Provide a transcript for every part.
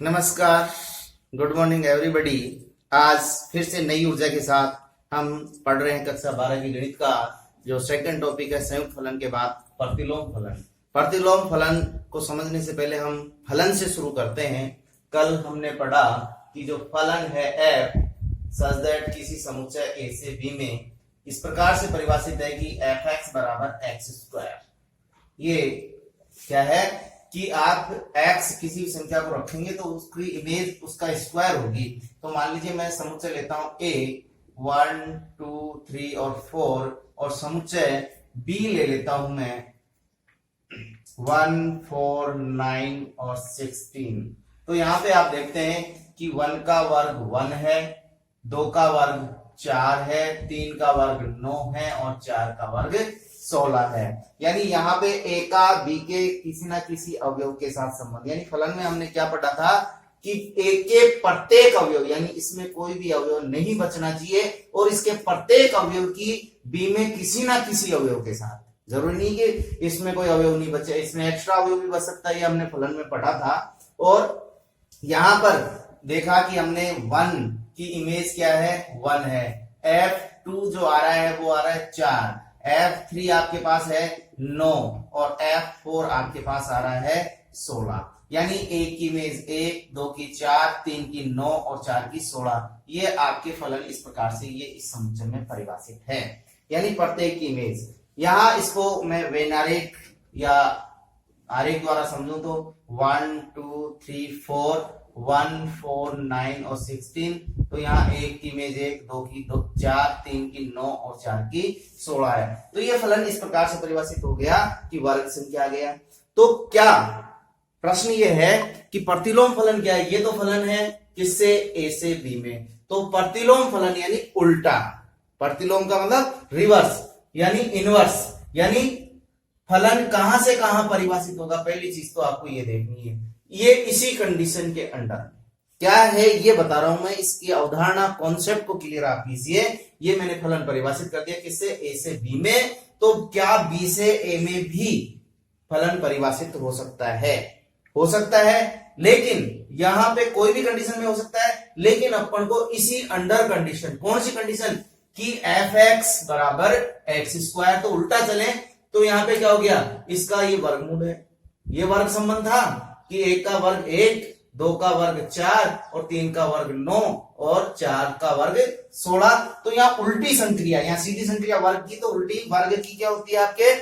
नमस्कार, good morning everybody. आज फिर से नई ऊर्जा के साथ हम पढ़ रहे हैं कक्षा 12 की गणित का जो सेकंड टॉपिक है संयुक्त फलन के बाद प्रतिलोम फलन। प्रतिलोम फलन को समझने से पहले हम फलन से शुरू करते हैं। कल हमने पढ़ा कि जो फलन है f सच दैट किसी समुच्चय a से b में इस प्रकार से परिभाषित है कि fx बराबर x स्क्वायर। ये क्या है कि आप x किसी भी संख्या को रखेंगे तो उसकी इमेज उसका स्क्वायर होगी। तो मान लीजिए मैं समुच्चय लेता हूं a 1 2 3 और 4 और समुच्चय b ले लेता हूं मैं 1 4 9 और 16। तो यहाँ पे आप देखते हैं कि 1 का वर्ग 1 है, 2 का वर्ग 4 है, 3 का वर्ग 9 है और 4 का वर्ग 16 है। यानी यहाँ पे a का b के किसी ना किसी अवयव के साथ संबंध। यानी फलन में हमने क्या पढ़ा था कि a के प्रत्येक अवयव यानी इसमें कोई भी अवयव नहीं बचना चाहिए और इसके प्रत्येक अवयव की b में किसी ना किसी अवयव के साथ। जरूरी नहीं कि इसमें कोई अवयव नहीं बचे, इसमें एक्स्ट्रा अवयव भी बच सकता है, ये हमने फलन में पढ़ा था। और यहां पर देखा कि हमने 1 की इमेज क्या है 1 है, f2 जो आ रहा है वो आ रहा है 4, f3 आपके पास है 9 और f4 आपके पास आ रहा है 16। यानी एक की इमेज 1, 2 की 4, 3 की 9 और 4 की 16। ये आपके फलन इस प्रकार से ये इस समुच्चय में परिभाषित है। यानी प्रत्येक की इमेज। यहां इसको मैं वेन आरेख या आरेख द्वारा समझूं तो 1 2 3 4 1 4 9 और 16। तो यहाँ एक की इमेज 1, 2 की 2 4, 3 की 9 और 4 की 16 है। तो ये फलन इस प्रकार से परिभाषित हो गया कि वर्ग संख्या आ गया। तो क्या प्रश्न ये है कि प्रतिलोम फलन क्या है? ये तो फलन है किससे a से b में। तो प्रतिलोम फलन यानी उल्टा, प्रतिलोम का मतलब रिवर्स यानी इनवर्स, यानी फलन कहां से कहां परिभाषित होगा। पहली चीज तो आपको ये देखनी है, ये इसी कंडीशन के अंडर क्या है ये बता रहा हूं मैं। इसकी अवधारणा कॉन्सेप्ट को क्लियर आप कीजिए। ये मैंने फलन परिभाषित कर दिया किससे a से b में। तो क्या b से a में भी फलन परिभाषित हो सकता है? हो सकता है, लेकिन यहां पे कोई भी कंडीशन में हो सकता है, लेकिन अपन को इसी अंडर कंडीशन, कौन सी कंडीशन कि fx बराबर x स्क्वायर। तो उल्टा चले तो यहां पे क्या हो गया, इसका ये वर्गमूल है। ये वर्ग संबंध था कि 1 का वर्ग 1, 2 का वर्ग 4 और 3 का वर्ग 9 और 4 का वर्ग 16। तो यहाँ उल्टी संक्रिया, यहाँ सीधी संक्रिया वर्ग की, तो उल्टी वर्ग की क्या होती है आपके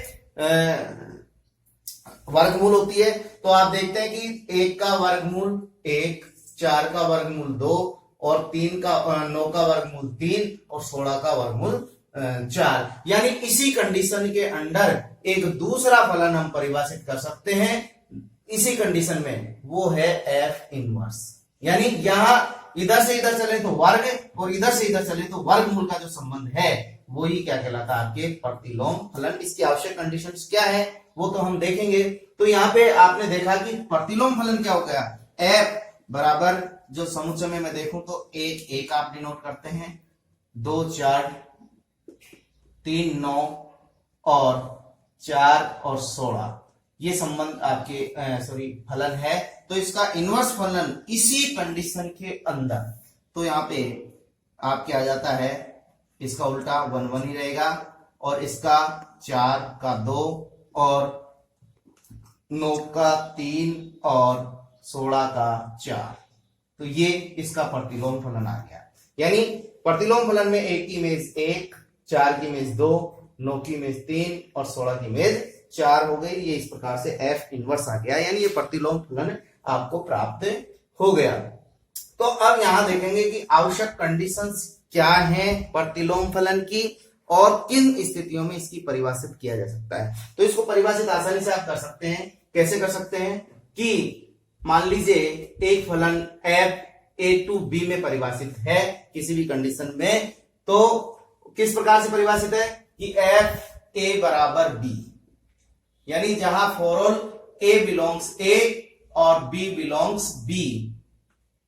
वर्गमूल होती है। तो आप देखते हैं कि 1 का वर्गमूल 1, 4 का वर्गमूल 2 और 9 का वर्गमूल 3 और 16 का वर्गमूल 4। यानी इसी कंडीशन के अंडर एक दूसरा फलन हम परिभाषित कर सकते हैं इसी कंडीशन में, वो है f इनवर्स। यानी यहां इधर से इधर चले तो वर्ग और इधर से इधर चले तो वर्गमूल का जो संबंध है वो ही क्या कहलाता है आपके प्रतिलोम फलन। इसकी आवश्यक कंडीशंस क्या है वो तो हम देखेंगे। तो यहाँ पे आपने देखा कि प्रतिलोम फलन क्या हो गया, f बराबर जो समुच्चय में मैं देखूं तो 1 आप डिनोट करते हैं, 2 4, 3 9 और 4 और 16। ये संबंध आपके फलन है। तो इसका इनवर्स फलन इसी कंडीशन के अंदर, तो यहाँ पे आपके आ जाता है इसका उल्टा 1 1 ही रहेगा और इसका 4 का 2 और 9 का 3 और 16 का 4। तो ये इसका प्रतिलोम फलन आ गया। यानी प्रतिलोम फलन में 1 की इमेज 1, 4 की इमेज 2, 9 की इमेज 3 और 16 की इमेज 4 हो गई। ये इस प्रकार से f इनवर्स आ गया, यानी ये प्रतिलोम फलन आपको प्राप्त हो गया। तो अब यहां देखेंगे कि आवश्यक कंडीशंस क्या हैं प्रतिलोम फलन की और किन स्थितियों में इसकी परिभाषित किया जा सकता है। तो इसको परिभाषित आसानी से आप कर सकते हैं। कैसे कर सकते हैं कि मान लीजिए एक फलन f a to b में परिभाषित है किसी भी कंडीशन में, तो किस प्रकार से परिभाषित है कि f a बराबर b, यानी जहां for all a belongs a और b बिलोंग्स b,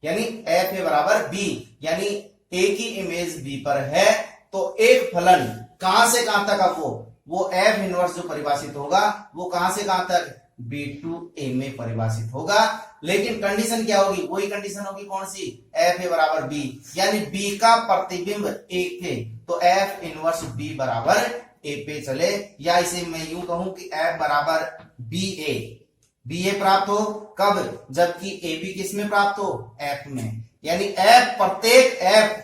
यानी f a बराबर b, यानी a की इमेज b पर है। तो एक फलन कहां से कहां तक आपको वो f इनवर्स जो परिभाषित होगा वो कहां से कहां तक बी टू ए में परिभाषित होगा। लेकिन कंडीशन क्या होगी, वही कंडीशन होगी कौन सी, एफ ए बराबर बी, यानी बी का प्रतिबिंब एक है तो एफ इनवर्स बी बराबर ए पे चले, या इसे मैं यूं कहूं कि एफ बराबर बी ए प्राप्त हो, कब, जबकि ए बी किस में प्राप्त हो, एफ में, यानी एफ प्रत्येक एफ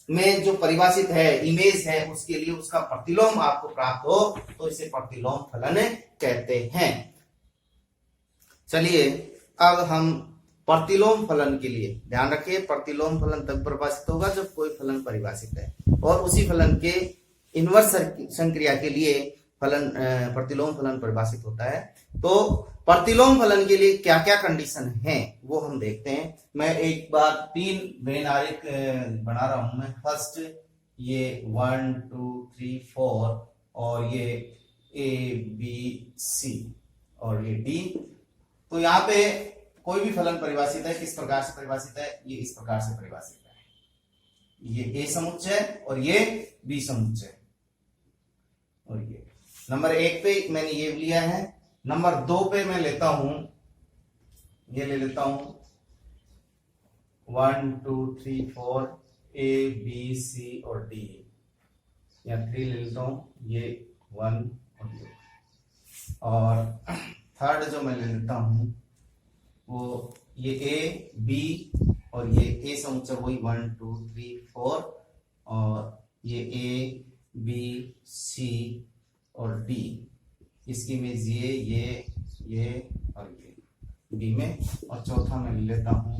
में जो परिभाषित है इमेज है उसके लिए उसका प्रतिलोम आपको प्राप्त हो तो इसे प्रतिलोम फलन कहते हैं। चलिए अब हम प्रतिलोम फलन के लिए ध्यान रखिए, प्रतिलोम फलन तब परिभाषित होगा जब कोई फलन परिभाषित है और उसी फलन के इनवर्स संक्रिया के लिए फलन प्रतिलोम फलन परिभाषित होता है। तो प्रतिलोम फलन के लिए क्या क्या कंडीशन है वो हम देखते हैं। मैं एक बार 3 वेन आरेख बना रहा हूं मैं। फर्स्ट ये 1 2 3 4 और ये ए बी सी और ये डी। तो यहाँ पे कोई भी फलन परिभाषित है, किस प्रकार से परिभाषित है, ये इस प्रकार से परिभाषित है, ये ए समुच्चय और ये बी समुच्चय और ये नंबर 1 पे मैंने ये लिया है। नंबर 2 पे मैं लेता हूं, ये ले लेता हूं 1 2 3 4 ए बी सी और डी, या 3 ले लेता हूं, ये 1 और 2, और थर्ड जो मैं ले लेता हूं वो ये ए बी और ये ए समुच्चय वही 1 2 3 4 और ये ए बी सी और डी, इसकी इमेज ये और ये बी में, और चौथा मैं ले लेता हूं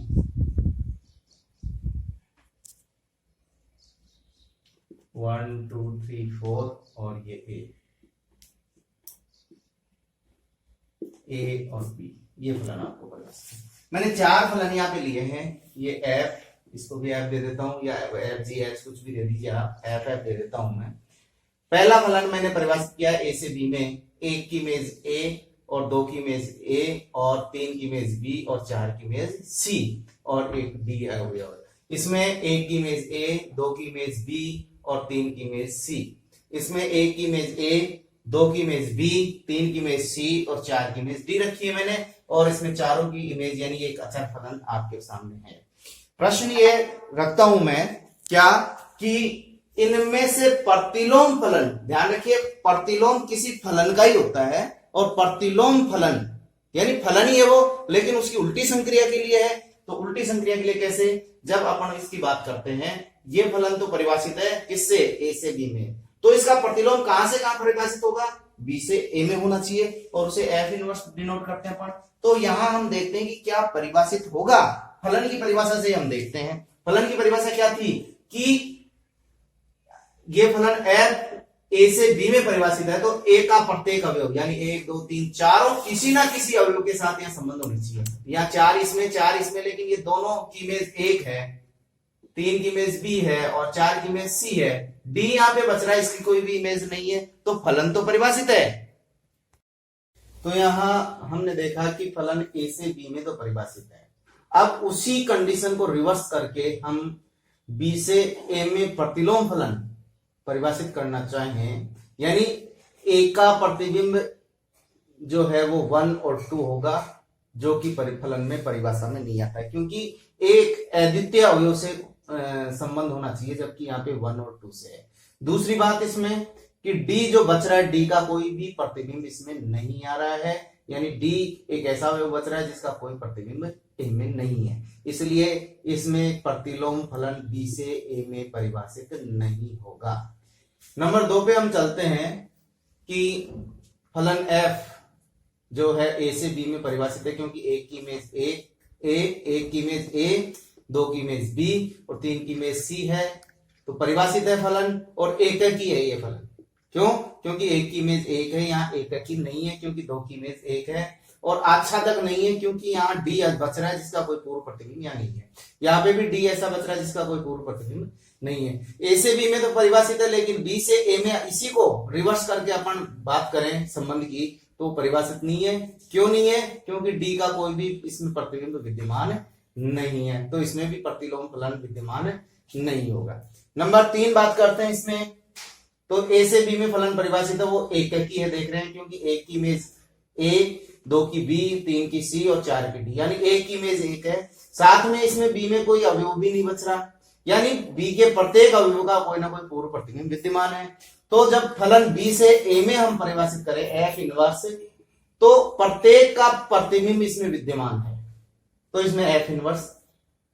1 2 3 4 और ये ए और बी, ये फलन आपको परिभाषित है। मैंने 4 फलन यहाँ पे लिए हैं, ये एफ, इसको भी एफ दे देता हूं, या एफ जी एच कुछ भी दे दीजिए आप, एफ एफ दे देता हूं मैं। पहला फलन मैंने परिभाषित किया ए से बी में, 1 की इमेज ए और 2 की इमेज ए और 3 की इमेज बी और 4 की इमेज सी और एक डी अवयव। इसमें 1 की इमेज ए, 2 की इमेज बी और 3 की इमेज सी। इसमें 1 की इमेज ए, 2 की इमेज बी, 3 की इमेज सी और 4 की इमेज डी रखी है मैंने, और इसमें चारों की इमेज यानी एक अचर फलन आपके सामने है। प्रश्न ये रखता हूं मैं क्या कि इनमें से प्रतिलोम फलन, ध्यान रखिए प्रतिलोम किसी फलन का ही होता है, और प्रतिलोम फलन यानी फलन ही है वो, लेकिन उसकी उल्टी संक्रिया के लिए है। तो उल्टी संक्रिया के लिए कैसे, जब अपन इसकी बात करते हैं, ये फलन तो परिभाषित है किससे, ए से बी में, तो इसका प्रतिलोम कहां से कहां परिभाषित होगा, बी से ए में होना चाहिए, और उसे एफ इनवर्स डिनोट करते हैं अपन। तो यहां हम देखते हैं कि क्या परिभाषित होगा, फलन की परिभाषा से हम देखते हैं। फलन की परिभाषा क्या थी कि ये फलन एफ ए से बी में परिभाषित है, तो ए का प्रत्येक अवयव यानी 1 2 3 चारों किसी ना किसी अवयव के साथ यहां संबंध होना चाहिए। यहाँ 4 इसमें, लेकिन ये दोनों की इमेज 1 है, 3 की इमेज बी है और 4 की इमेज सी है, डी यहाँ पे बच रहा है, इसकी कोई भी इमेज नहीं है, तो फलन तो परिभाषित है। तो यहां हमने देखा कि फलन ए से बी में तो परिभाषित है। अब उसी कंडीशन को रिवर्स करके हम बी से ए में प्रतिलोम फलन परिभाषित करना चाहें, यानी ए का प्रतिबिंब जो है वो 1 और 2 होगा, जो कि फलन में परिभाषा में नहीं आता है, क्योंकि एक अद्वितीय अवयव से संबंध होना चाहिए, जबकि यहाँ पे 1 और 2 से है। दूसरी बात इसमें कि डी जो बच रहा है, डी का कोई भी प्रतिबिंब इसमें नहीं आ रहा है, यानी डी एक ऐसा अवयव बच रहा है जिसका कोई प्रतिबिंब ए में नहीं है, इसलिए इसमें प्रतिलोम फलन बी से ए में परिभाषित नहीं होगा। नंबर 2 पे हम चलते हैं कि फलन एफ जो है ए से बी में परिभाषित है, क्योंकि एक की इमेज एक की इमेज ए, 2 की इमेज बी और 3 की इमेज सी है, तो परिभाषित है फलन, और एक ही है ये फलन। क्यों, क्योंकि एक की इमेज 1 है, यहाँ एक की नहीं है क्योंकि 2 की इमेज 1 है, और आच्छादक नहीं है क्योंकि यहाँ डी बच रहा है जिसका कोई पूर्व प्रतिबिंब यहाँ नहीं है, यहाँ पे भी डी ऐसा बच रहा है जिसका कोई पूर्व प्रतिबिंब नहीं है। ए से बी में तो परिभाषित है, लेकिन बी से ए में इसी को रिवर्स करके अपन बात करें संबंध की तो परिभाषित नहीं है। क्यों नहीं है, क्योंकि डी का कोई भी इसमें प्रतिबिंब विद्यमान नहीं है, तो इसमें भी प्रतिलोम फलन विद्यमान नहीं होगा। नंबर 3 बात करते हैं इसमें, तो ए से बी में फलन परिभाषित है वो एक ही है, देख रहे हैं, क्योंकि एक की इमेज ए 2 की बी, 3 की सी और 4 की डी, यानी ए की इमेज 1 है। साथ में इसमें बी में कोई अवयव भी नहीं बच रहा, यानी बी के प्रत्येक अवयव का कोई ना कोई पूर्व प्रतिबिंब विद्यमान है। तो जब फलन बी से ए में हम परिभाषित करें एफ इनवर्स, तो प्रत्येक का प्रतिबिंब इसमें विद्यमान है, तो इसमें एफ इनवर्स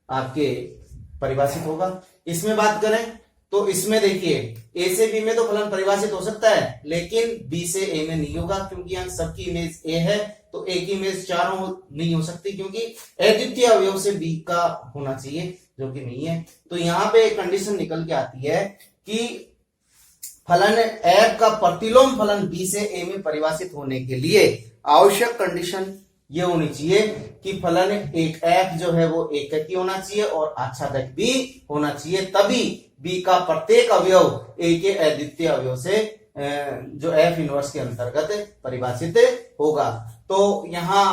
आपके परिभाषित होगा। इसमें बात करें तो इसमें देखिए ए से बी में तो फलन परिभाषित हो सकता है, लेकिन बी से ए में नहीं होगा, क्योंकि यहाँ सबकी इमेज ए है, तो ए की इमेज चारों नहीं हो सकती, क्योंकि अद्वितीय अवयव से बी का होना चाहिए, जो कि नहीं है। तो यहाँ पे एक कंडीशन निकल के आती है कि फलन एफ का प्रतिलोम फलन बी से ए में परिभाषित होने के लिए आवश्यक कंडीशन ये होनी चाहिए कि फलन एक एफ जो है वो एककी होना चाहिए और आच्छादक भी होना चाहिए, तभी बी का प्रत्येक अवयव ए के अद्वितीय अवयव से जो एफ इनवर्स के अंतर्गत परिभाषित होगा। तो यहां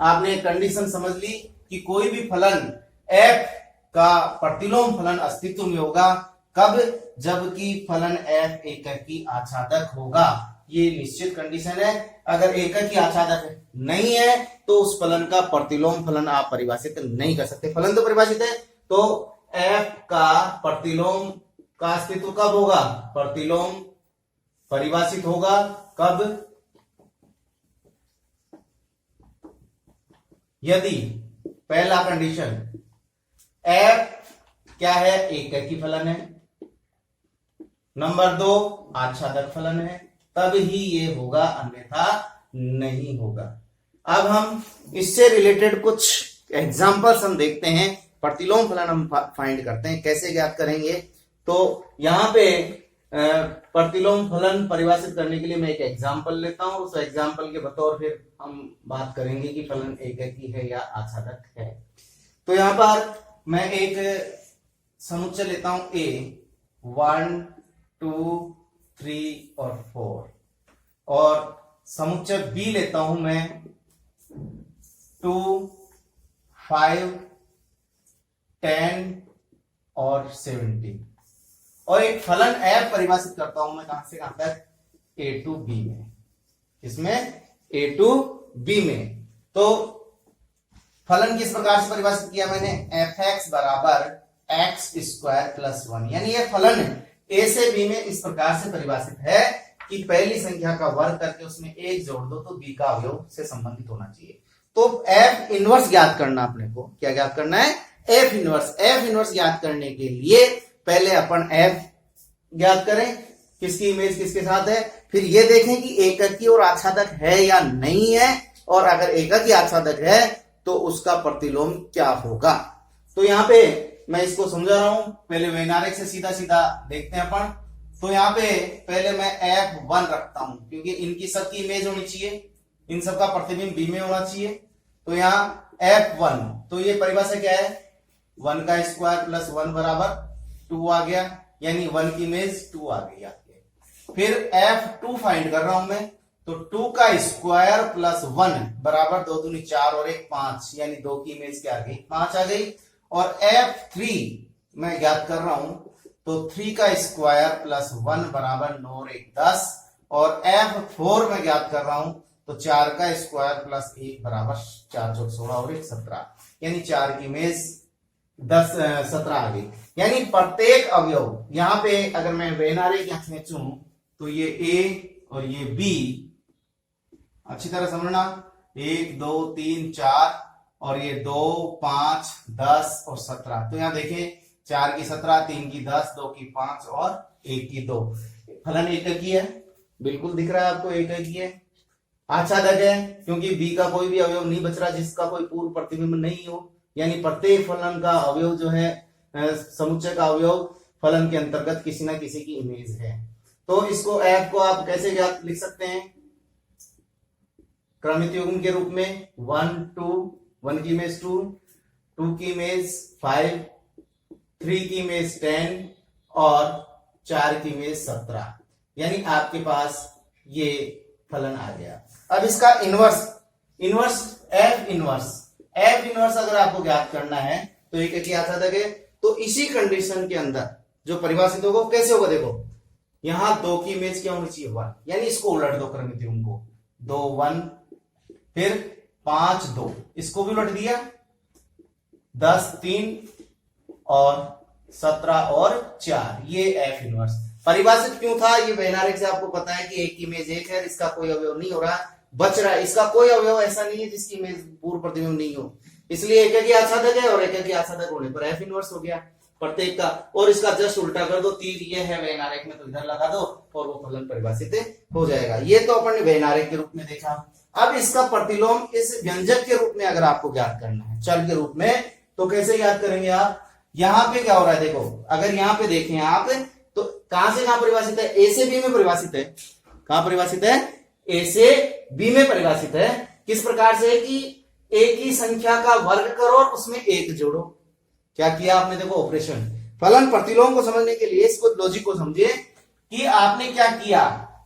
आपने कंडीशन समझ ली कि कोई भी फलन एफ का प्रतिलोम फलन अस्तित्व में होगा, कब? जबकि फलन एफ एककी आच्छादक होगा, ये निश्चित कंडीशन है। अगर एककी आच्छादक नहीं है तो उस फलन का प्रतिलोम फलन आप परिभाषित नहीं कर सकते। फलन तो परिभाषित है, तो एफ का प्रतिलोम का अस्तित्व कब होगा? प्रतिलोम परिभाषित होगा कब? यदि पहला कंडीशन एफ क्या है? एककी फलन है, नंबर 2 आच्छादक फलन है, तब ही ये होगा, अन्यथा नहीं होगा। अब हम इससे रिलेटेड कुछ एग्जांपल्स हम देखते हैं, प्रतिलोम फलन हम फाइंड करते हैं, कैसे ज्ञात करेंगे। तो यहां पे प्रतिलोम फलन परिभाषित करने के लिए मैं एक एग्जांपल लेता हूं, उस एग्जांपल के बतौर फिर हम बात करेंगे कि फलन एककी है या आच्छादक है। तो यहां पर मैं एक समुच्चय लेता हूं ए, 1 2 3 और 4, और समुच्चय बी लेता हूं मैं 2 5 10 और 17, और एक फलन एफ परिभाषित करता हूं मैं कहां से कहां तक? ए टू बी में। इसमें ए टू बी में। तो फलन किस प्रकार से परिभाषित किया मैंने? एफ एक्स बराबर एक्स स्क्वायर प्लस 1, यानी ये फलन ए से बी में इस प्रकार से परिभाषित है कि पहली संख्या का वर्ग करके उसमें एक जोड़ दो तो बी का अवयव से संबंधित होना चाहिए। तो एफ इनवर्स ज्ञात करना, अपने को क्या ज्ञात करना है? F inverse. एफ इनवर्स ज्ञात करने के लिए पहले अपन एफ ज्ञात करें, किसकी इमेज किसके साथ है, फिर ये देखें कि एककी और आच्छादक है या नहीं है, और अगर एककी आच्छादक है तो उसका प्रतिलोम क्या होगा। तो यहां पे मैं इसको समझा रहा हूं, पहले वेनारेक से सीधा सीधा देखते हैं अपन। तो यहाँ पे पहले मैं F1 रखता हूं, क्योंकि इनकी सबकी इमेज होनी चाहिए, इन सबका प्रतिबिंब बी में होना चाहिए। तो यहाँ F1, तो ये परिभाषा क्या है? 1 का स्क्वायर प्लस 1 बराबर 2 आ गया, यानी 1 की इमेज 2 आ गई आपके। फिर F2 फाइंड कर रहा हूं मैं, तो 2 का स्क्वायर प्लस 1 बराबर 2 दूनी 4 और 1 5, यानी 2 की इमेज क्या आ गई? 5 आ गई। और F3 मैं ज्ञात कर रहा हूं, तो 3 का स्क्वायर प्लस 1 बराबर 9 और 1 10, और F4 में ज्ञात कर रहा हूं, तो 4 का स्क्वायर प्लस 1 बराबर 4 4 16 और 1 17, यानी 4 की इमेज 17 आ गई। यानी प्रत्येक अवयव यहां पे अगर मैं वेनारेक यहां खींचूं तो ये ए और ये बी, अच्छी तरह समझना, 1 2 3 4 और ये 2 5 10 और 17। तो यहां देखें 4 की 17, 3 की 10, 2 की 5 और 1 की 2। फलन एककी है, बिल्कुल दिख रहा है आपको, एककी है। आच्छादक है क्योंकि बी का कोई भी अवयव नहीं बच रहा जिसका कोई पूर्व प्रतिबिंब नहीं हो, यानी प्रत्येक फलन का अवयव जो है समुच्चय का अवयव फलन के अंतर्गत किसी ना किसी की इमेज है। तो इसको एफ को आप कैसे लिख सकते हैं? क्रमित युग्म के रूप में 1 2, 1 की इमेज 2, 2 की इमेज 5, 3 की इमेज 10 और 4 की इमेज 17, यानी आपके पास ये फलन आ गया। अब इसका इनवर्स एफ इनवर्स अगर आपको ज्ञात करना है तो एक क्या आता था, तो इसी कंडीशन के अंदर जो परिभाषित होगा कैसे होगा? देखो यहां 2 की इमेज क्या होनी चाहिए? 1, यानी इसको उलट दो क्रमित युग्म को, 2 1 फिर 5 2, इसको भी उलट दिया, 10 3 और 17 और 4, ये एफ इनवर्स। परिभाषित क्यों था? ये वैनारिक से आपको पता है कि एक इमेज एक है, इसका कोई अवयव नहीं हो रहा, बच रहा है, इसका कोई अवयव ऐसा नहीं है जिसकी इमेज पूर्व प्रतिबिंब नहीं हो, इसलिए एक ही आच्छादक है और एक ही आच्छादक होने पर एफ इनवर्स हो गया प्रत्येक का। और इसका जस्ट उल्टा कर दो, तीर ये है वैनारिक में तो इधर लगा दो और वो फलन परिभाषित हो जाएगा। ये तो अपन ने वैनारिक के रूप में देखा। अब इसका प्रतिलोम इस व्यंजक के रूप में अगर आपको ज्ञात करना है, चल के रूप में, तो कैसे याद करेंगे आप? यहाँ पे क्या हो रहा है देखो, अगर यहाँ पे देखें आप तो कहां से कहां परिभाषित है? ए से बी में परिभाषित है। कहां परिभाषित है? ए से बी में परिभाषित है। किस प्रकार से? कि एक ही संख्या का वर्ग करो और उसमें एक जोड़ो। क्या किया आपने? देखो ऑपरेशन। फलन प्रतिलोम को समझने के लिए इसको लॉजिक को समझिए कि आपने क्या किया,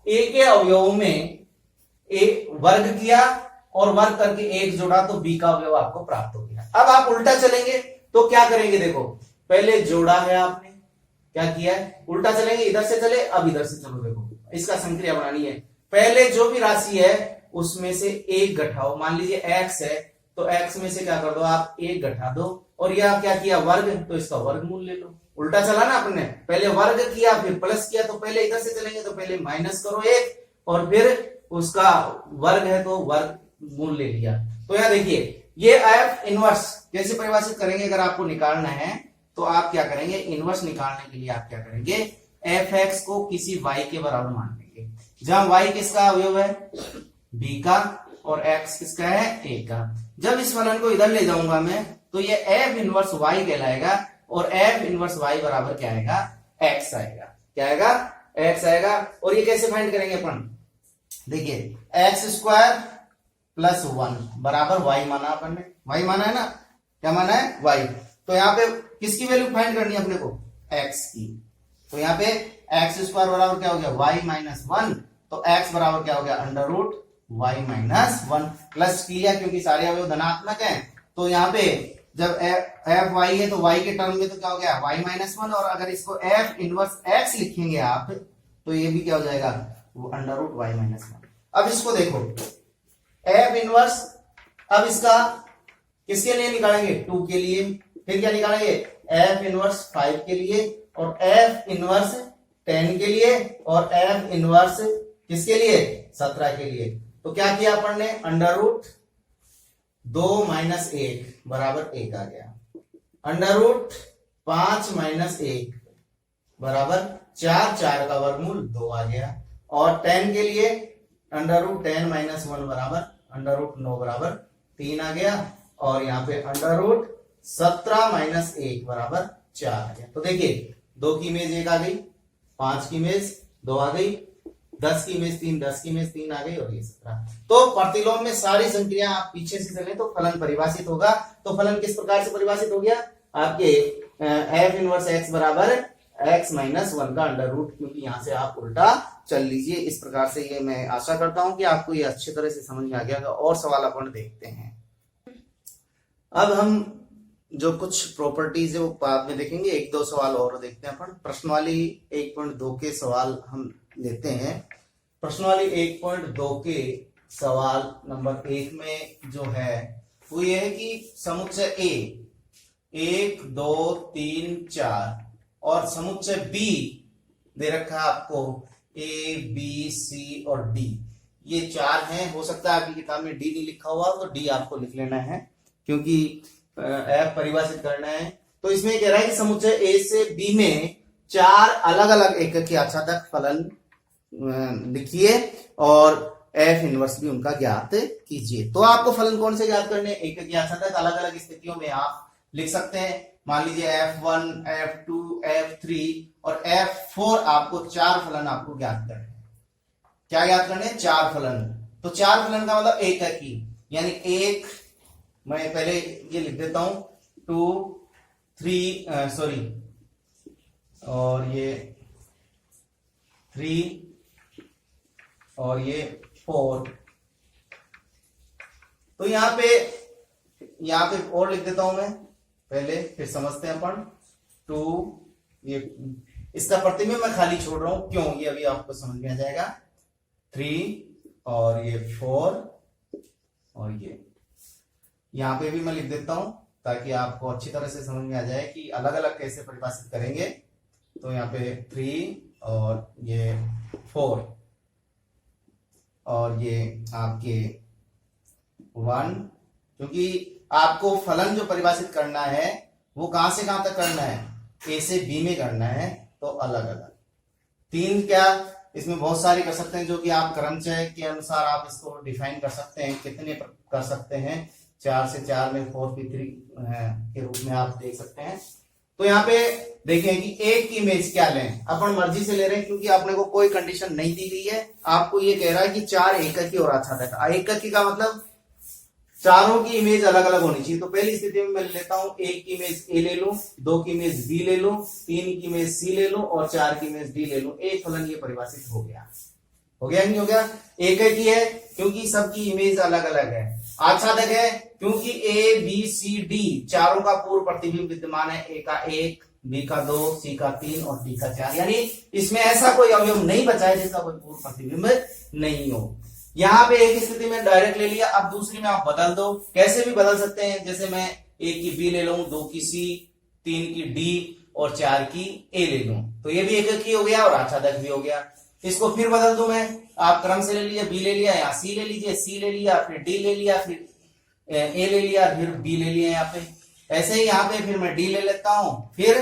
ए के अवयव में ए वर्ग किया और वर्ग करके एक जोड़ा तो बी का अवयव आपको प्राप्त हो गया। अब आप उल्टा चलेंगे तो क्या करेंगे? देखो पहले जोड़ा है आपने, क्या किया है? उल्टा चलेंगे, इधर से चले, अब इधर से चलो। देखो इसका संक्रिया बनानी है। पहले जो भी राशि है उसमें से एक घटाओ। मान लीजिए x है तो x में से क्या कर दो आप? एक घटा दो। और यह क्या किया? वर्ग, तो इसका वर्गमूल ले लो। उल्टा चला ना आपने, पहले वर्ग किया फिर प्लस किया, तो पहले इधर से चलेंगे तो पहले माइनस करो एक और फिर उसका वर्ग है तो वर्गमूल ले लिया। तो यहां देखिए ये एफ इनवर्स कैसे परिभाषित करेंगे? अगर आपको निकालना है तो आप क्या करेंगे? इनवर्स निकालने के लिए आप क्या करेंगे? एफ एक्स को किसी वाई के बराबर मान लेंगे, जहां वाई किसका अवयव है? बी का, और एक्स किसका है? ए का। जब इस फलन को इधर ले जाऊंगा मैं तो ये एफ इनवर्स वाई कहलाएगा और एफ इनवर्स वाई बराबर क्या आएगा? एक्स आएगा। क्या आएगा? एक्स आएगा। और ये कैसे फाइंड करेंगे अपन? देखिए एक्स स्क्वायर प्लस 1 बराबर वाई माना अपन ने, वाई माना है ना, क्या माना है? वाई। तो यहाँ पे किसकी वैल्यू फाइंड करनी है अपने को? एक्स की। तो यहाँ पे एक्स स्क्वायर बराबर क्या हो गया? Y minus 1। तो एक्स बराबर क्या हो गया? Under root Y minus 1। Plus किया क्योंकि सारे अवयव धनात्मक हैं, तो यहाँ पे जब एफ वाई है तो वाई के टर्म में तो क्या हो गया? Y minus 1। और अगर इसको एफ इनवर्स एक्स लिखेंगे आप तो ये भी क्या हो जाएगा? वो अंडर रूट वाई माइनस 1। अब इसको देखो एफ इनवर्स, अब इसका किसके लिए निकालेंगे? 2 के लिए। फिर क्या निकालेंगे? एफ इनवर्स 5 के लिए और एफ इनवर्स 10 के लिए और एफ इनवर्स किसके लिए? 17 के लिए। तो क्या किया अपन ने? अंडर रूट 2 माइनस 1 बराबर 1 आ गया। अंडर रूट 5 माइनस 1 बराबर 4, 4 का वर्गमूल 2 आ गया। और 10 के लिए अंडर रूट 10 माइनस 1 बराबर अंडर रूट 9 बराबर 3 आ गया। और यहाँ पे अंडर रूट 17 माइनस 1 बराबर 4 आ गया। तो देखिए 2 की इमेज 1 आ गई, 5 की इमेज 2 आ गई, 10 की इमेज 3, 10 की इमेज 3 आ गई और ये 17। तो प्रतिलोम में सारी संक्रिया आप पीछे से चले तो फलन परिभाषित होगा। तो फलन किस प्रकार से परिभाषित हो गया? आपके एफ इनवर्स एक्स बराबर एक्स माइनस 1 का अंडर रूट, क्योंकि यहां से आप उल्टा चल लीजिए। इस प्रकार से ये मैं आशा करता हूं कि आपको ये अच्छी तरह से समझ में आ गया। और सवाल अपन देखते हैं। अब हम जो कुछ प्रॉपर्टीज है वो बाद में देखेंगे, 1-2 सवाल और देखते हैं अपन। प्रश्नवाली 1.2 के सवाल हम लेते हैं। प्रश्नवाली 1.2 के सवाल नंबर 1 में जो है वो ये है कि समुच्चय ए 1 2 3 4 और समुच्चय बी दे रखा है आपको ए बी सी और डी, ये 4 हैं। हो सकता है आपकी किताब में डी नहीं लिखा हुआ तो डी आपको लिख लेना है, क्योंकि एफ परिभाषित करना है। तो इसमें कह रहा है कि समुच्चय ए से बी में 4 अलग अलग एकक के आच्छादक फलन लिखिए और एफ इनवर्स भी उनका ज्ञात कीजिए। तो आपको फलन कौन से ज्ञात करने? एकक के आच्छादक अलग अलग स्थितियों में आप लिख सकते हैं। मान लीजिए F1, F2, F3 और F4 आपको 4 फलन आपको ज्ञात करने हैं। क्या ज्ञात करने? 4 फलन। तो 4 फलन का मतलब एकक ही, यानी एक, मैं पहले ये लिख देता हूं 2 3 सॉरी और ये 3 और ये 4। तो यहां पे और लिख देता हूं मैं पहले, फिर समझते हैं अपन। 2 ये इसका प्रतिबिंब मैं खाली छोड़ रहा हूं, क्यों? ये अभी आपको समझ में आ जाएगा। 3 और ये 4 और ये यहाँ पे भी मैं लिख देता हूं ताकि आपको अच्छी तरह से समझ में आ जाए कि अलग अलग कैसे परिभाषित करेंगे। तो यहाँ पे 3 और ये 4 और ये आपके 1, क्योंकि आपको फलन जो परिभाषित करना है वो कहां से कहां तक करना है, ए से बी में करना है, तो अलग अलग 3 क्या इसमें बहुत सारी कर सकते हैं, जो कि आप क्रमचय के अनुसार आप इसको डिफाइन कर सकते हैं, कितने कर सकते हैं, 4 से 4 में 4p3 के रूप में आप देख सकते हैं। तो यहाँ पे देखें कि एक की इमेज क्या लें, अपन मर्जी से ले रहे हैं क्योंकि आपने को कोई कंडीशन नहीं दी गई है। आपको ये कह रहा है कि 4 एककी और आच्छादक। एककी का मतलब चारों की इमेज अलग अलग होनी चाहिए। तो पहली स्थिति में मैं लेता हूं, एक की इमेज ए ले लो, 2 की इमेज बी ले लो, 3 की इमेज सी ले लो और 4 की इमेज डी ले लो। एक फलन ये परिभाषित हो गया नहीं हो गया? एक ही है क्योंकि सबकी इमेज अलग अलग है। आच्छादक है क्योंकि ए बी सी डी चारों का पूर्व प्रतिबिंब विद्यमान है, ए का 1, बी का 2, सी का 3 और डी का 4। यानी इसमें ऐसा कोई अवयव नहीं बचा है जिसका कोई पूर्व प्रतिबिंब नहीं हो। यहाँ पे एक स्थिति में डायरेक्ट ले लिया, अब दूसरी में आप बदल दो। कैसे भी बदल सकते हैं, जैसे मैं 1 की बी ले लूं, 2 की सी, 3 की डी और 4 की ए ले लूं, तो ये भी एक ही हो गया और आच्छादक भी हो गया। इसको फिर बदल दूं मैं, आप क्रम से ले लीजिए, बी ले लिया, यहाँ सी ले लीजिए, सी ले लिया, फिर डी ले लिया, फिर ए ले लिया, फिर बी ले लिया यहाँ पे। ऐसे ही यहाँ पे फिर मैं डी ले लेता हूं, फिर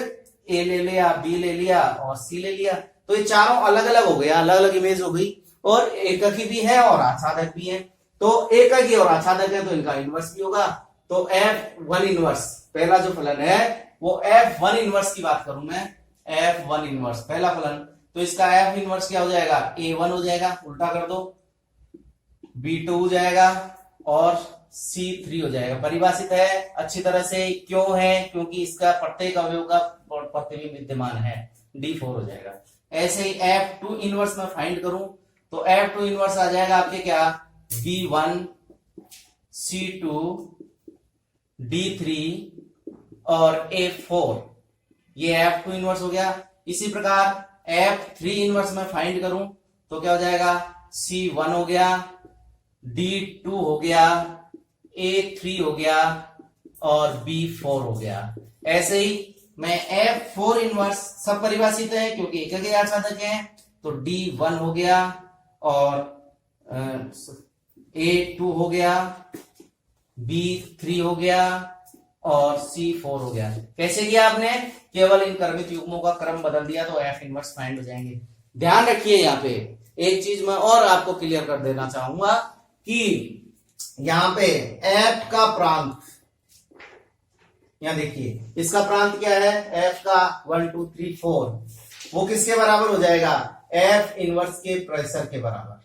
ए ले लिया, बी ले लिया और सी ले लिया। तो ये चारों अलग अलग हो गया, अलग अलग इमेज हो गई और एककी भी है और आच्छादक भी है। तो एककी और आच्छादक है तो इनका इनवर्स भी होगा। तो F1 इनवर्स पहला जो फलन है वो F1 इनवर्स की बात करूं मैं, F1 इनवर्स पहला फलन, तो इसका F इनवर्स क्या हो जाएगा, A1 हो जाएगा, उल्टा कर दो, B2 हो जाएगा और C3 हो जाएगा। परिभाषित है अच्छी तरह से, क्यों है, क्योंकि इसका प्रत्येक अवयव का प्रतिबिंब विद्यमान है, D4 हो जाएगा। ऐसे ही F2 इनवर्स में फाइंड करूं तो F2 इनवर्स आ जाएगा आपके क्या, B1 C2 D3 और A4, ये F2 इनवर्स हो गया। इसी प्रकार F3 इनवर्स में फाइंड करूं तो क्या हो जाएगा, C1 हो गया, D2 हो गया, A3 हो गया और B4 हो गया। ऐसे ही मैं F4 इनवर्स सब परिभाषित है क्योंकि एक एक आच्छादक है, तो D1 हो गया और A2 हो गया, B3 हो गया और C4 हो गया। कैसे किया आपने, केवल इन क्रमित युग्मों का क्रम बदल दिया तो F इनवर्स फाइंड हो जाएंगे। ध्यान रखिए यहाँ पे एक चीज मैं और आपको क्लियर कर देना चाहूंगा कि यहाँ पे F का प्रांत, यहाँ देखिए इसका प्रांत क्या है, F का 1 2 3 4, वो किसके बराबर हो जाएगा, F इनवर्स के परिसर के बराबर।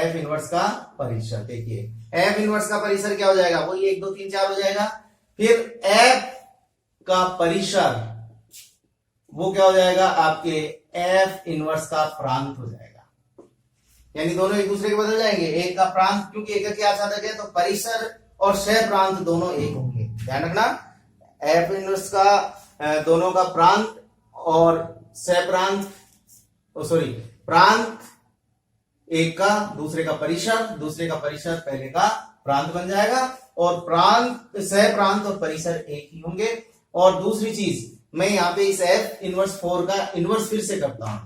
F इनवर्स का परिसर, देखिए F इनवर्स का परिसर क्या हो जाएगा, वही 1 2 3 4 हो जाएगा। फिर F का परिसर वो क्या हो जाएगा, आपके F इनवर्स का प्रांत हो जाएगा। यानी दोनों एक दूसरे के बदल जाएंगे, एक का प्रांत क्योंकि एक के आच्छादक है तो परिसर और सह प्रांत दोनों एक होंगे। ध्यान रखना, F इनवर्स का दोनों का प्रांत और सह प्रांत, सॉरी प्रांत एक का दूसरे का परिसर, दूसरे का परिसर पहले का प्रांत बन जाएगा और प्रांत सह प्रांत और परिसर एक ही होंगे। और दूसरी चीज मैं यहाँ पे इस F इनवर्स 4 का इनवर्स फिर से करता हूं,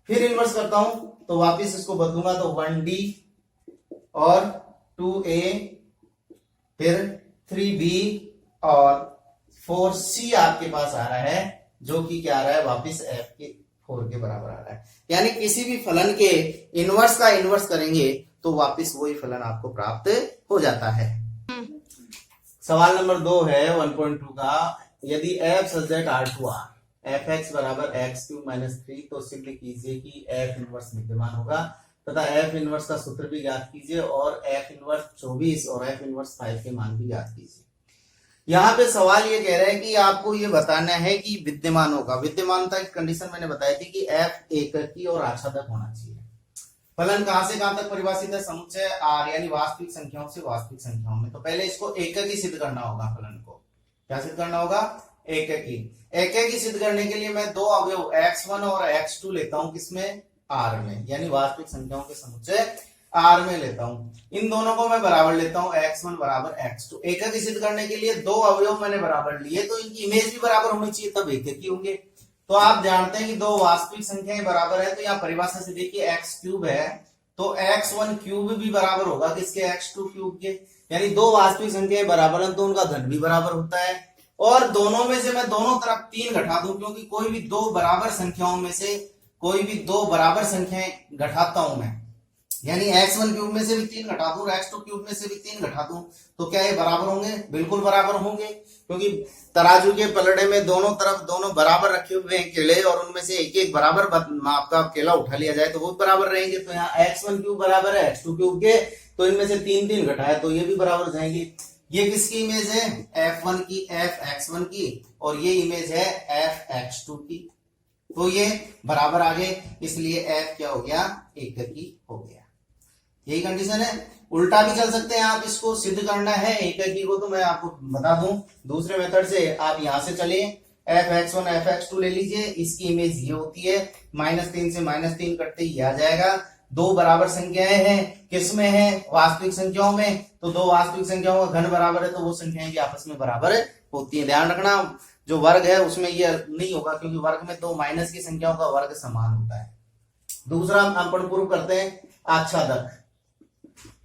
फिर इनवर्स करता हूं तो वापिस इसको बदलूंगा तो 1D और 2A फिर 3B और 4C आपके पास आ रहा है, जो कि क्या आ रहा है, वापिस F के 4 के बराबर आ रहा है। यानी किसी भी फलन के इनवर्स का इनवर्स करेंगे तो वापिस वही फलन आपको प्राप्त हो जाता है। सवाल नंबर 2 है 1.2 का, यदि f such that R2R fx बराबर x³ - 3 तो सिद्ध कीजिए कि f इनवर्स विद्यमान होगा तथा f इनवर्स का सूत्र भी ज्ञात कीजिए और f इनवर्स 24 और f इनवर्स 5 के मान भी ज्ञात कीजिए। यहाँ पे सवाल ये कह रहे हैं कि आपको ये बताना है कि विद्यमान होगा। विद्यमानता की कंडीशन मैंने बताई थी कि f एककी और आच्छादक होना चाहिए। फलन कहां से कहां तक परिभाषित है, समुच्चय R यानी वास्तविक संख्याओं से वास्तविक संख्याओं में। तो पहले इसको एककी सिद्ध करना होगा, फलन को क्या सिद्ध करना होगा, एककी। एककी सिद्ध करने के लिए मैं दो अवयव x1 और x2 लेता हूं, किसमें, R में, यानी वास्तविक संख्याओं के समुच्चय आर में लेता हूं, इन दोनों को मैं बराबर लेता हूं, x1 बराबर x2। एककी सिद्ध करने के लिए दो अवयव मैंने बराबर लिए तो इनकी इमेज भी बराबर होनी चाहिए, तब एककी होंगे। तो आप जानते हैं कि दो वास्तविक संख्याएं बराबर है, तो यहाँ परिभाषा से देखिए x क्यूब है तो x1 क्यूब भी बराबर होगा किसके, x2 क्यूब के। यानी दो वास्तविक संख्याएं बराबर है तो उनका घन भी बराबर होता है। और दोनों में से मैं दोनों तरफ 3 घटा दूं, क्योंकि कोई भी दो बराबर संख्याओं में से कोई भी दो बराबर संख्याएं घटाता हूं मैं, यानी x1 क्यूब में से भी 3 घटा दूं, x2 क्यूब में से भी 3 घटा दूं, तो क्या ये बराबर होंगे? बिल्कुल बराबर होंगे, क्योंकि तराजू के पलड़े में दोनों तरफ दोनों बराबर रखे हुए हैं केले, और उनमें से एक एक बराबर माप का केला उठा लिया जाए तो वो बराबर रहेंगे। तो यहाँ x1 क्यूब बराबर है x2 क्यूब के, तो इनमें से 3 3 घटाए तो ये भी बराबर हो जाएंगे। ये किसकी इमेज है? f1 की, f(x1) की, और ये इमेज है f(x2) की। तो ये बराबर आ गए, इसलिए f क्या हो गया? एककी हो गया। यही कंडीशन है। उल्टा भी चल सकते हैं आप, इसको सिद्ध करना है एककी को तो मैं आपको बता दूं दूसरे मेथड से। आप यहां से चलिए, f(x1) f(x2) ले लीजिए, इसकी इमेज ये होती है, -3 से -3 कटते ही आ जाएगा। दो बराबर संख्याएं हैं, किसमें है? वास्तविक संख्याओं में। तो दो वास्तविक संख्याओं का घन बराबर है तो वो संख्याएं भी आपस में बराबर होती है। ध्यान रखना, जो वर्ग है उसमें ये नहीं होगा, क्योंकि वर्ग में दो माइनस की संख्याओं का वर्ग समान होता है। दूसरा अपन प्रूव करते हैं आच्छादक।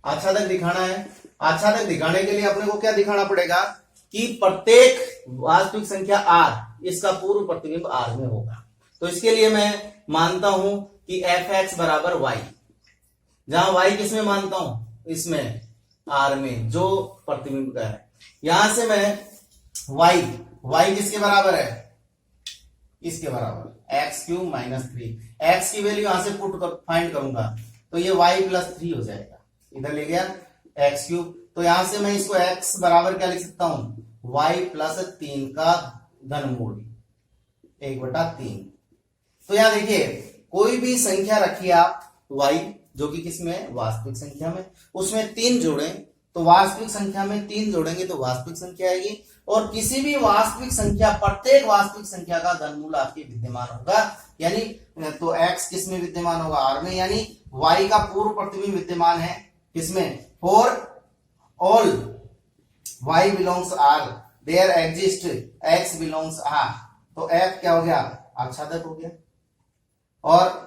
आच्छादक दिखाना है। आच्छादक दिखाने के लिए अपने को क्या दिखाना पड़ेगा कि प्रत्येक वास्तविक संख्या r, इसका पूर्व प्रतिबिंब r में होगा। तो इसके लिए मैं मानता हूं कि f(x) बराबर y, जहां y किसमें मानता हूं? इसमें r में, जो प्रतिबिंब का है। यहां से मैं y किसके बराबर है? इसके बराबर, x³ - 3। x की वैल्यू यहां से फाइंड करूंगा तो ये y + 3 हो जाएगा, इधर ले गया x³। तो यहां से मैं इसको x बराबर क्या लिख सकता हूं? y + 3 का घनमूल 1/3। तो यहां देखिए, कोई भी संख्या रखिए आप y, जो कि किसमें? वास्तविक संख्या में, उसमें 3 जोड़े तो वास्तविक संख्या में 3 जोड़ेंगे तो वास्तविक संख्या आएगी। और किसी भी वास्तविक संख्या, प्रत्येक वास्तविक संख्या का घनमूल आपके विद्यमान होगा, यानी तो x किसमें विद्यमान होगा? r में, यानी y का पूर्व प्रतिबिंब विद्यमान है किसमें? For all y belongs r, there exist x belongs r। तो f क्या हो गया? आच्छादक हो गया। और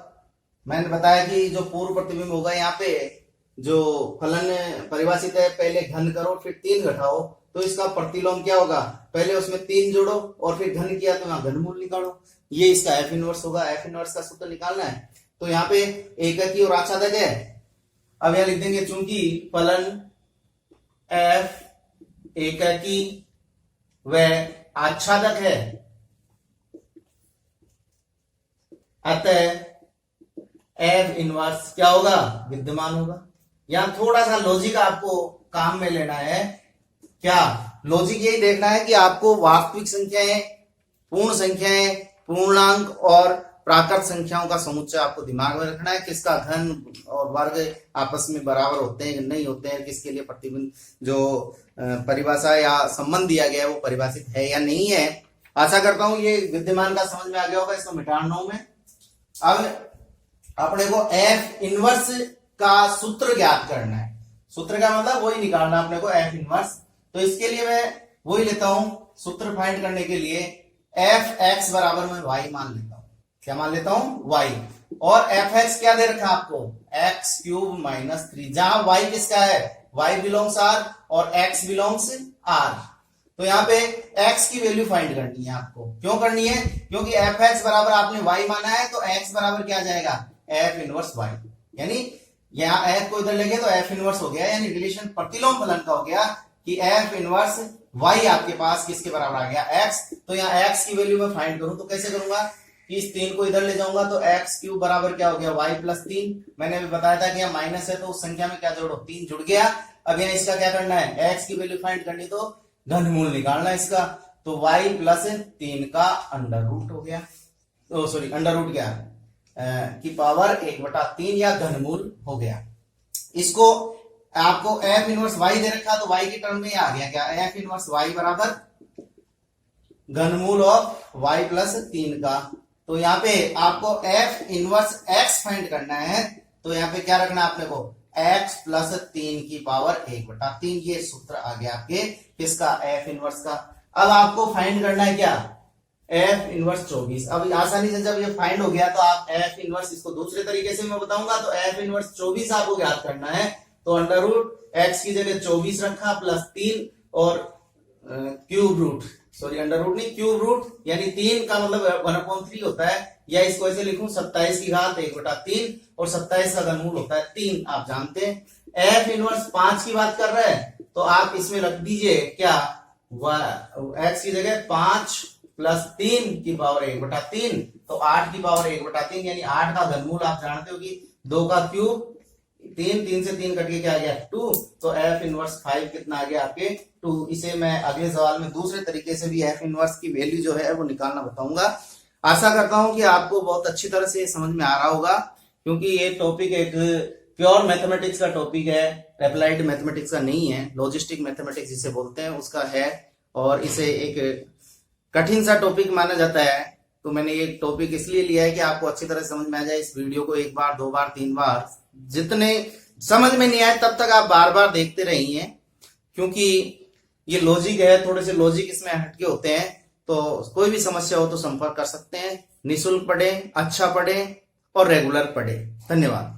मैंने बताया कि जो पूर्व प्रतिबिंब होगा, यहाँ पे जो फलन परिभाषित है, पहले घन करो फिर 3 घटाओ, तो इसका प्रतिलोम क्या होगा? पहले उसमें 3 जोड़ो और फिर घन किया तो यहाँ घनमूल निकालो। ये इसका f इनवर्स होगा। f इनवर्स का सूत्र निकालना है, तो यहाँ पे एककी और आच्छादक है। अब यहां लिख देंगे, चूंकि फलन f एककी व आच्छादक है, अतः f इनवर्स क्या होगा? विद्यमान होगा। यहां थोड़ा सा लॉजिक आपको काम में लेना है। क्या लॉजिक? यही देखना है कि आपको वास्तविक संख्याएं, पूर्ण संख्याएं, पूर्णांक और प्राकृत संख्याओं का समुच्चय आपको दिमाग में रखना है। किसका घन और वर्ग आपस में बराबर होते हैं नहीं होते हैं, किसके लिए प्रतिबिंब जो परिभाषा या संबंध दिया गया है वो परिभाषित है या नहीं है। आशा करता हूं ये विद्यमान का समझ में आ गया होगा। इसको मिटाना हूं मैं। अब अपने को f इनवर्स का सूत्र ज्ञात करना है। सूत्र का मतलब वही निकालना अपने को, f इनवर्स। तो इसके लिए मैं वही लेता हूं, सूत्र फाइंड करने के लिए f(x) बराबर मैं y मान लेता हूं। क्या मान लेता हूं? y। और f(x) क्या दे रखा आपको? x³ - 3, जहां y किसका है? y belongs r और x belongs r। तो यहाँ पे x की वैल्यू फाइंड करनी है आपको। क्यों करनी है? क्योंकि f(x) बराबर आपने y माना है, तो x बराबर क्या आ जाएगा? f inverse y। यानी यहाँ f को इधर लेंगे तो f इनवर्स हो गया, यानी रिलेशन प्रतिलोम फलन का हो गया कि f इनवर्स y आपके पास किसके बराबर आ गया? x। तो यहाँ x की वैल्यू मैं फाइंड करूं तो कैसे करूंगा कि इस 3 को इधर ले जाऊंगा तो x³ बराबर क्या हो गया? y + 3। मैंने अभी बताया था कि यहाँ माइनस है तो उस संख्या में क्या जोड़ो? 3 जुड़ गया। अब यहाँ इसका क्या करना है? x की वैल्यू फाइंड करनी तो घनमूल निकालना इसका। तो y + 3 का अंडर रूट हो गया, तो सॉरी अंडर रूट क्या की पावर 1/3 या घनमूल हो गया। इसको आपको f इनवर्स y दे रखा तो y की टर्म में आ गया क्या? f इनवर्स y बराबर घनमूल ऑफ y + 3 का। तो यहाँ पे आपको f इनवर्स x फाइंड करना है, तो यहाँ पे क्या रखना है अपने को? x प्लस 3/1/3 ये सूत्र आ गया आपके किसका, एफ इनवर्स का। अब आपको फाइंड करना है क्या, एफ इनवर्स 24। अब आसानी से जब ये फाइंड हो गया तो आप एफ इनवर्स, इसको दूसरे तरीके से मैं बताऊंगा, तो एफ इनवर्स 24 आपको याद करना है। तो अंडर रूट एक्स की जगह 24 रखा प्लस 3 और cube root, sorry under root नहीं क्यूब रूट, यानी 3 का मतलब 1/3 होता है, या इसको ऐसे लिखूं 27 की घात 1/3 और 27 का घनमूल होता है 3, आप जानते हैं। एफ इनवर्स 5 की बात कर रहा है तो आप इसमें रख दीजिए क्या, एक्स की जगह 5 प्लस 3/1/3, तो 8/1/3 यानी 8 का घनमूल आप जानते हो कि 2 का क्यूब, 3 से 3 कट के क्या आ गया 2, तो एफ इनवर्स 5 कितना आ गया आपके 2। इसे मैं अगले सवाल में दूसरे तरीके से भी एफ इनवर्स की वैल्यू जो है वो निकालना बताऊंगा। आशा करता हूं कि आपको बहुत अच्छी तरह से समझ में आ रहा होगा, क्योंकि ये टॉपिक एक प्योर मैथमेटिक्स का टॉपिक है, अप्लाइड मैथमेटिक्स का नहीं है, लॉजिस्टिक मैथमेटिक्स जिसे बोलते हैं उसका है, और इसे एक कठिन सा टॉपिक माना जाता है। तो मैंने ये टॉपिक इसलिए लिया है कि आपको अच्छी तरह से समझ में आ जाए। इस वीडियो को 1 बार 2 बार 3 बार, जितने समझ में नहीं आए तब तक आप बार बार देखते रहिए, क्योंकि ये लॉजिक है, थोड़े से लॉजिक इसमें हटके होते हैं। तो कोई भी समस्या हो तो संपर्क कर सकते हैं। निःशुल्क पढ़ें, अच्छा पढ़ें और रेगुलर पढ़ें। धन्यवाद।